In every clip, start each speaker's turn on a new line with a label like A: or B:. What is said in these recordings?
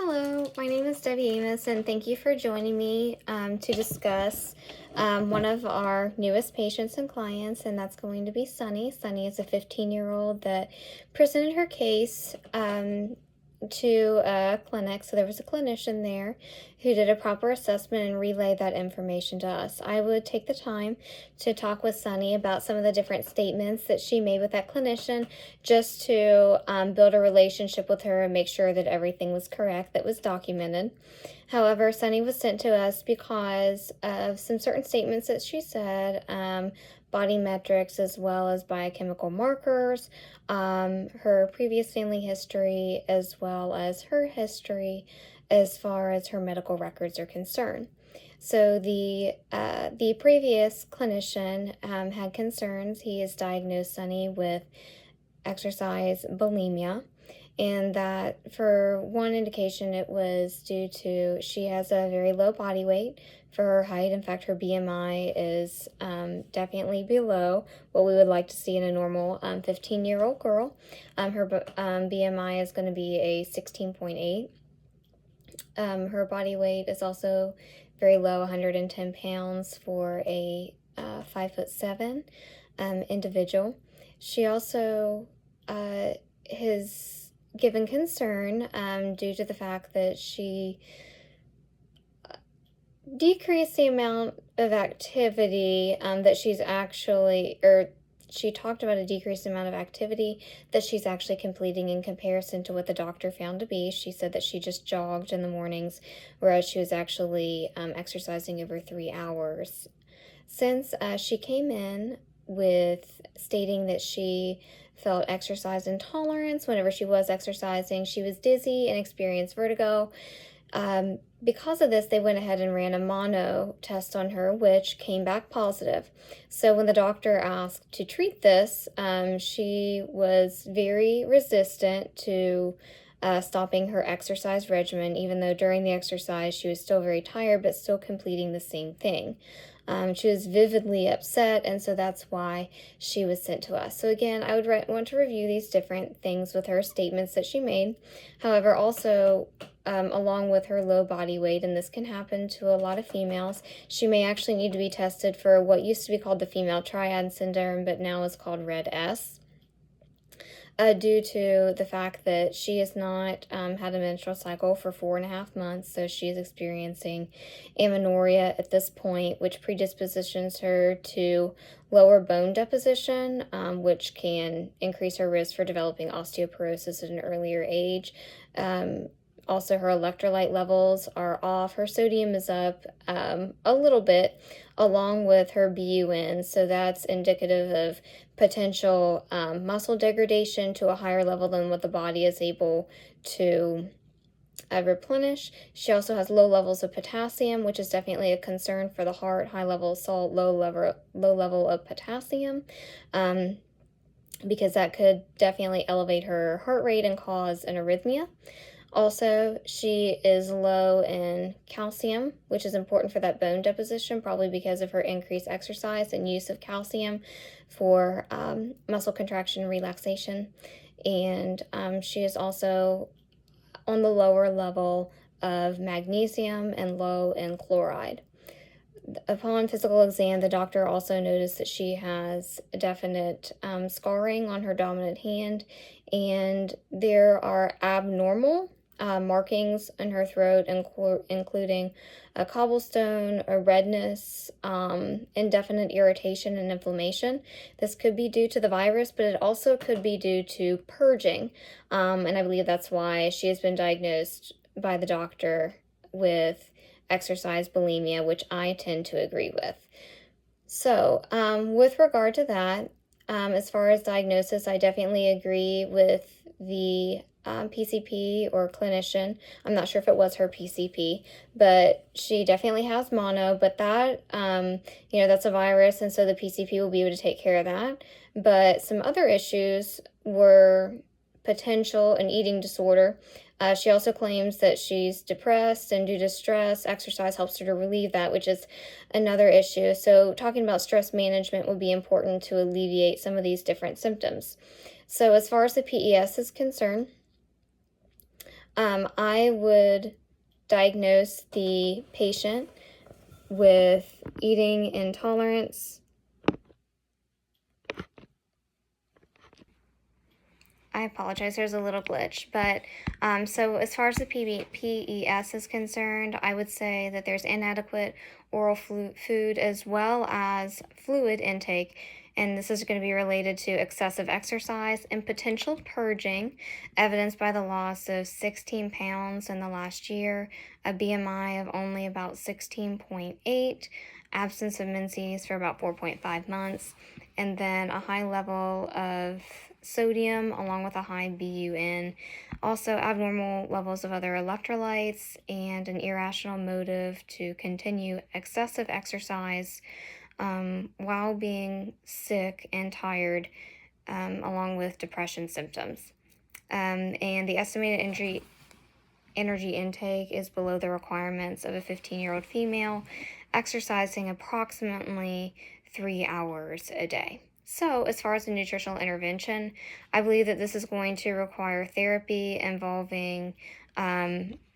A: Hello, my name is Debbie Amos, and thank you for joining me to discuss one of our newest patients and clients, and that's going to be Sunny. Sunny is a 15-year-old that presented her case to a clinic. So there was a clinician there who did a proper assessment and relayed that information to us. I would take the time to talk with Sunny about some of the different statements that she made with that clinician, just to build a relationship with her and make sure that everything was correct, that was documented. However, Sunny was sent to us because of some certain statements that she said, body metrics as well as biochemical markers, her previous family history, as well as her history as far as her medical records are concerned. So the previous clinician had concerns. He has diagnosed Sunny with exercise bulimia, and that for one indication it was due to she has a very low body weight for her height. In fact, her BMI is definitely below what we would like to see in a normal 15-year-old girl. Her BMI is going to be a 16.8. Her body weight is also very low, 110 pounds for a 5'7" individual. She also has given concern due to the fact that she decreased the amount of activity that she's actually, or she talked about a decreased amount of activity that she's actually completing in comparison to what the doctor found to be. She said that she just jogged in the mornings, whereas she was actually exercising over 3 hours. Since she came in with stating that she felt exercise intolerance whenever she was exercising, she was dizzy and experienced vertigo. Because of this, they went ahead and ran a mono test on her, which came back positive. So when the doctor asked to treat this, she was very resistant to stopping her exercise regimen, even though during the exercise she was still very tired, but still completing the same thing. She was vividly upset, and so that's why she was sent to us. So again, I would want to review these different things with her statements that she made. However, also, along with her low body weight, and this can happen to a lot of females, she may actually need to be tested for what used to be called the female triad syndrome, but now is called Red S. Due to the fact that she has not had a menstrual cycle for 4.5 months, so she is experiencing amenorrhea at this point, which predispositions her to lower bone deposition, which can increase her risk for developing osteoporosis at an earlier age. Also, her electrolyte levels are off. Her sodium is up a little bit, along with her BUN. So that's indicative of potential muscle degradation to a higher level than what the body is able to replenish. She also has low levels of potassium, which is definitely a concern for the heart. High level of salt, low level of potassium. Because that could definitely elevate her heart rate and cause an arrhythmia. Also, she is low in calcium, which is important for that bone deposition, probably because of her increased exercise and use of calcium for muscle contraction relaxation. And she is also on the lower level of magnesium and low in chloride. Upon physical exam, the doctor also noticed that she has definite scarring on her dominant hand, and there are abnormal markings in her throat, including a cobblestone, a redness, indefinite irritation and inflammation. This could be due to the virus, but it also could be due to purging, and I believe that's why she has been diagnosed by the doctor with exercise bulimia, which I tend to agree with. So with regard to that, as far as diagnosis, I definitely agree with the PCP or clinician. I'm not sure if it was her PCP, but she definitely has mono, but that, that's a virus, and so the PCP will be able to take care of that. But some other issues were potential an eating disorder. She also claims that she's depressed, and due to stress, exercise helps her to relieve that, which is another issue. So talking about stress management would be important to alleviate some of these different symptoms. So as far as the PES is concerned, I would diagnose the patient with eating intolerance. I apologize, there's a little glitch, but so as far as the PES is concerned, I would say that there's inadequate oral food as well as fluid intake, and this is going to be related to excessive exercise and potential purging, evidenced by the loss of 16 pounds in the last year, a BMI of only about 16.8, absence of menses for about 4.5 months, and then a high level of sodium along with a high BUN, also abnormal levels of other electrolytes, and an irrational motive to continue excessive exercise while being sick and tired, along with depression symptoms. And the estimated energy intake is below the requirements of a 15-year-old female, exercising approximately 3 hours a day. So, as far as the nutritional intervention, I believe that this is going to require therapy involving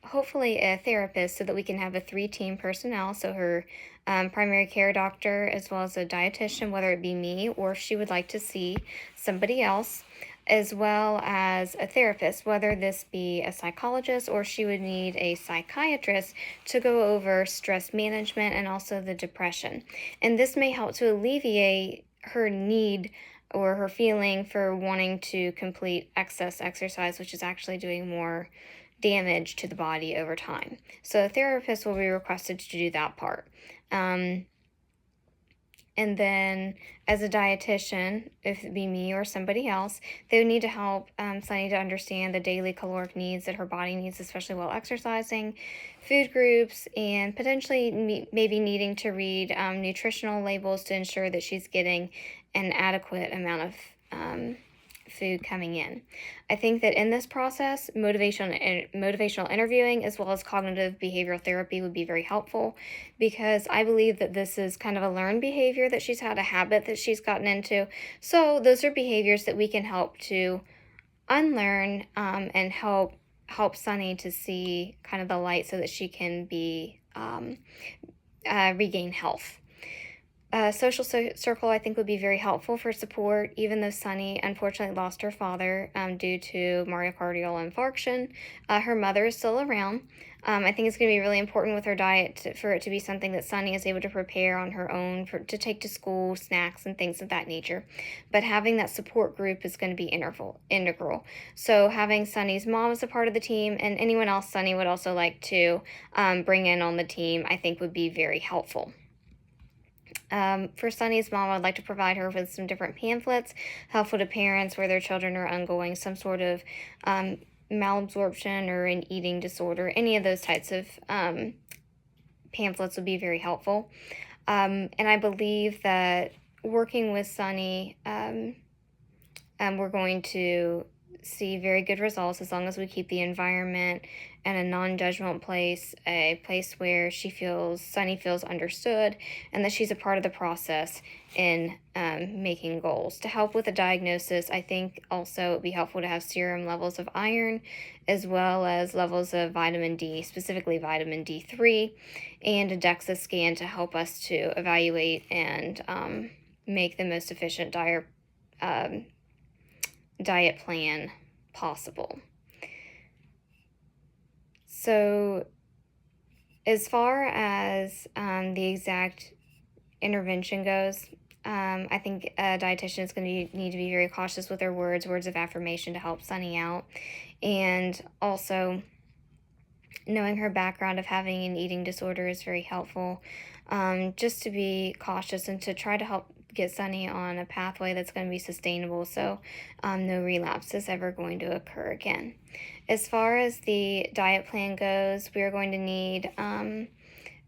A: hopefully a therapist so that we can have a 3-team personnel. So, her primary care doctor, as well as a dietitian, whether it be me or if she would like to see somebody else, as well as a therapist, whether this be a psychologist or she would need a psychiatrist to go over stress management and also the depression. And this may help to alleviate her need or her feeling for wanting to complete excess exercise, which is actually doing more damage to the body over time. So a therapist will be requested to do that part. And then as a dietitian, if it be me or somebody else, they would need to help Sunny to understand the daily caloric needs that her body needs, especially while exercising, food groups, and potentially maybe needing to read nutritional labels to ensure that she's getting an adequate amount of food coming in. I think that in this process, motivational interviewing as well as cognitive behavioral therapy would be very helpful, because I believe that this is kind of a learned behavior that she's had, a habit that she's gotten into. So those are behaviors that we can help to unlearn and help Sunny to see kind of the light so that she can be regain health. Social circle, I think, would be very helpful for support, even though Sunny unfortunately lost her father due to myocardial infarction. Her mother is still around. I think it's going to be really important with her diet for it to be something that Sunny is able to prepare on her own to take to school, snacks, and things of that nature. But having that support group is going to be integral. So having Sunny's mom as a part of the team and anyone else Sunny would also like to bring in on the team, I think would be very helpful. For Sunny's mom, I'd like to provide her with some different pamphlets helpful to parents where their children are undergoing some sort of malabsorption or an eating disorder. Any of those types of pamphlets would be very helpful. And I believe that working with Sunny, we're going to see very good results as long as we keep the environment and a non-judgmental place, a place where Sunny feels understood, and that she's a part of the process in making goals. To help with the diagnosis, I think also it would be helpful to have serum levels of iron, as well as levels of vitamin D, specifically vitamin D3, and a DEXA scan to help us to evaluate and make the most efficient diet plan possible. So as far as the exact intervention goes, I think a dietitian is going to need to be very cautious with their words of affirmation to help Sunny out. And also knowing her background of having an eating disorder is very helpful, just to be cautious and to try to help get Sunny on a pathway that's going to be sustainable, so no relapse is ever going to occur again. As far as the diet plan goes, we are going to need an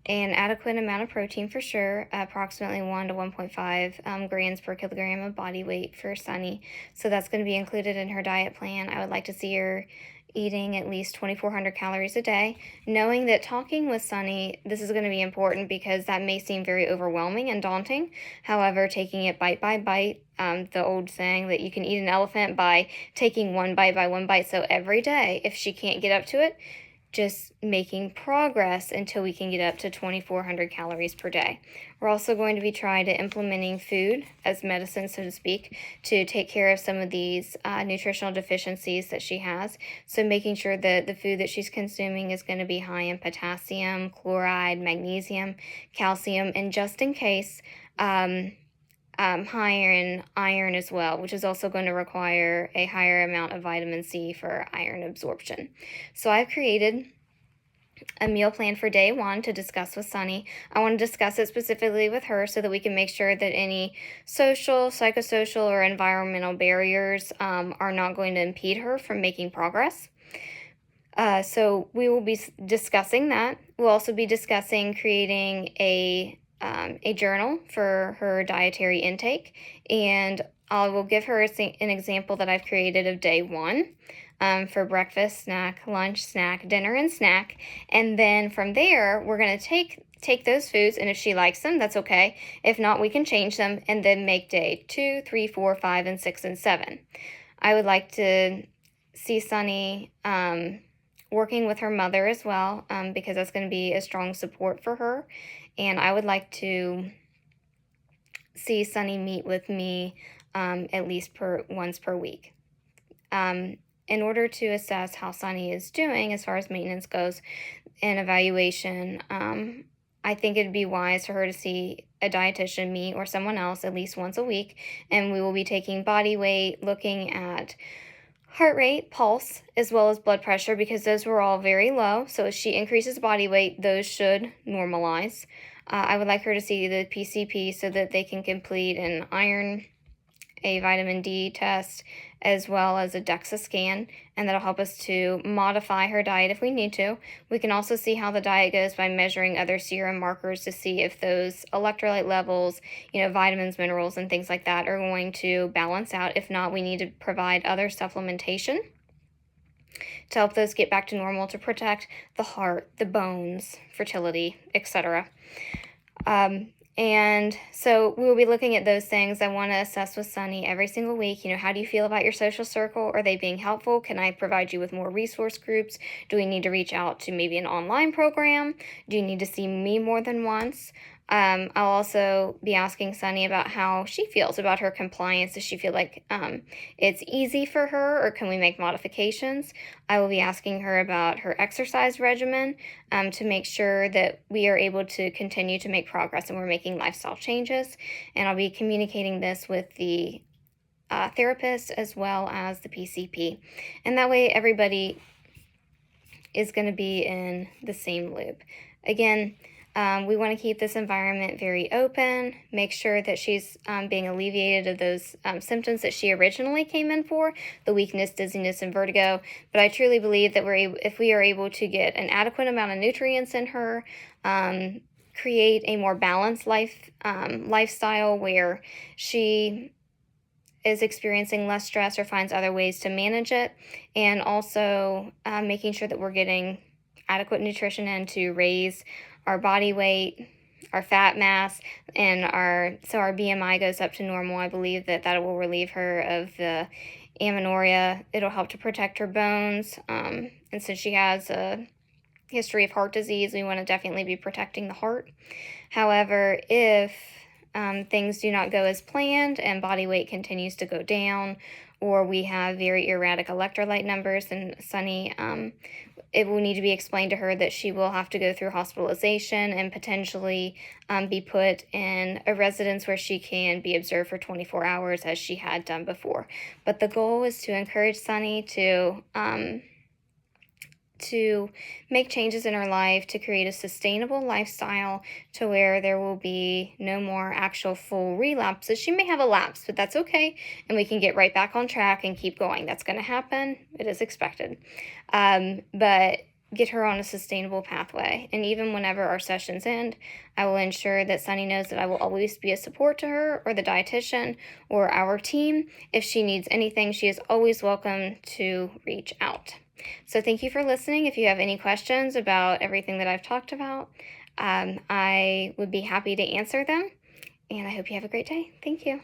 A: adequate amount of protein for sure, approximately 1 to 1.5 grams per kilogram of body weight for Sunny. So that's going to be included in her diet plan. I would like to see her eating at least 2,400 calories a day, knowing that talking with Sunny, this is going to be important because that may seem very overwhelming and daunting. However, taking it bite by bite, the old saying that you can eat an elephant by taking one bite by one bite. So every day, if she can't get up to it, just making progress until we can get up to 2,400 calories per day. We're also going to be trying to implementing food as medicine, so to speak, to take care of some of these nutritional deficiencies that she has. So making sure that the food that she's consuming is going to be high in potassium, chloride, magnesium, calcium, and just in case, higher in iron as well, which is also going to require a higher amount of vitamin C for iron absorption. So I've created a meal plan for day one to discuss with Sunny. I want to discuss it specifically with her so that we can make sure that any social, psychosocial, or environmental barriers are not going to impede her from making progress. So we will be discussing that. We'll also be discussing creating a journal for her dietary intake, and I will give her an example that I've created of day one for breakfast, snack, lunch, snack, dinner, and snack. And then from there, we're going to take those foods, and if she likes them, that's okay. If not, we can change them and then make day 2, 3, 4, 5, and 6, and 7. I would like to see Sunny working with her mother as well, because that's going to be a strong support for her. And I would like to see Sunny meet with me at least once per week. In order to assess how Sunny is doing as far as maintenance goes and evaluation, I think it'd be wise for her to see a dietitian, me or someone else, at least once a week. And we will be taking body weight, looking at heart rate, pulse, as well as blood pressure, because those were all very low. So as she increases body weight, those should normalize. I would like her to see the PCP so that they can complete an iron, a vitamin D test, as well as a DEXA scan, and that'll help us to modify her diet if we need to. We can also see how the diet goes by measuring other serum markers to see if those electrolyte levels, vitamins, minerals, and things like that are going to balance out. If not, we need to provide other supplementation to help those get back to normal, to protect the heart, the bones, fertility, etc. And so we will be looking at those things. I want to assess with Sunny every single week, how do you feel about your social circle? Are they being helpful? Can I provide you with more resource groups? Do we need to reach out to maybe an online program? Do you need to see me more than once? I'll also be asking Sunny about how she feels about her compliance. Does she feel like it's easy for her, or can we make modifications? I will be asking her about her exercise regimen to make sure that we are able to continue to make progress and we're making lifestyle changes. And I'll be communicating this with the therapist as well as the PCP. And that way everybody is going to be in the same loop. Again, we want to keep this environment very open, make sure that she's being alleviated of those symptoms that she originally came in for, the weakness, dizziness, and vertigo. But I truly believe that if we are able to get an adequate amount of nutrients in her, create a more balanced lifestyle where she is experiencing less stress or finds other ways to manage it, and also making sure that we're getting adequate nutrition in to raise our body weight, our fat mass, and our BMI goes up to normal. I believe that will relieve her of the amenorrhea. It'll help to protect her bones. And since she has a history of heart disease, we want to definitely be protecting the heart. However, if things do not go as planned and body weight continues to go down, or we have very erratic electrolyte numbers, then Sunny, it will need to be explained to her that she will have to go through hospitalization and potentially be put in a residence where she can be observed for 24 hours as she had done before. But the goal is to encourage Sunny to make changes in her life, to create a sustainable lifestyle to where there will be no more actual full relapses. She may have a lapse, but that's okay, and we can get right back on track and keep going. That's going to happen. It is expected. But get her on a sustainable pathway. And even whenever our sessions end, I will ensure that Sunny knows that I will always be a support to her, or the dietitian, or our team. If she needs anything, she is always welcome to reach out. So thank you for listening. If you have any questions about everything that I've talked about, I would be happy to answer them. And I hope you have a great day. Thank you.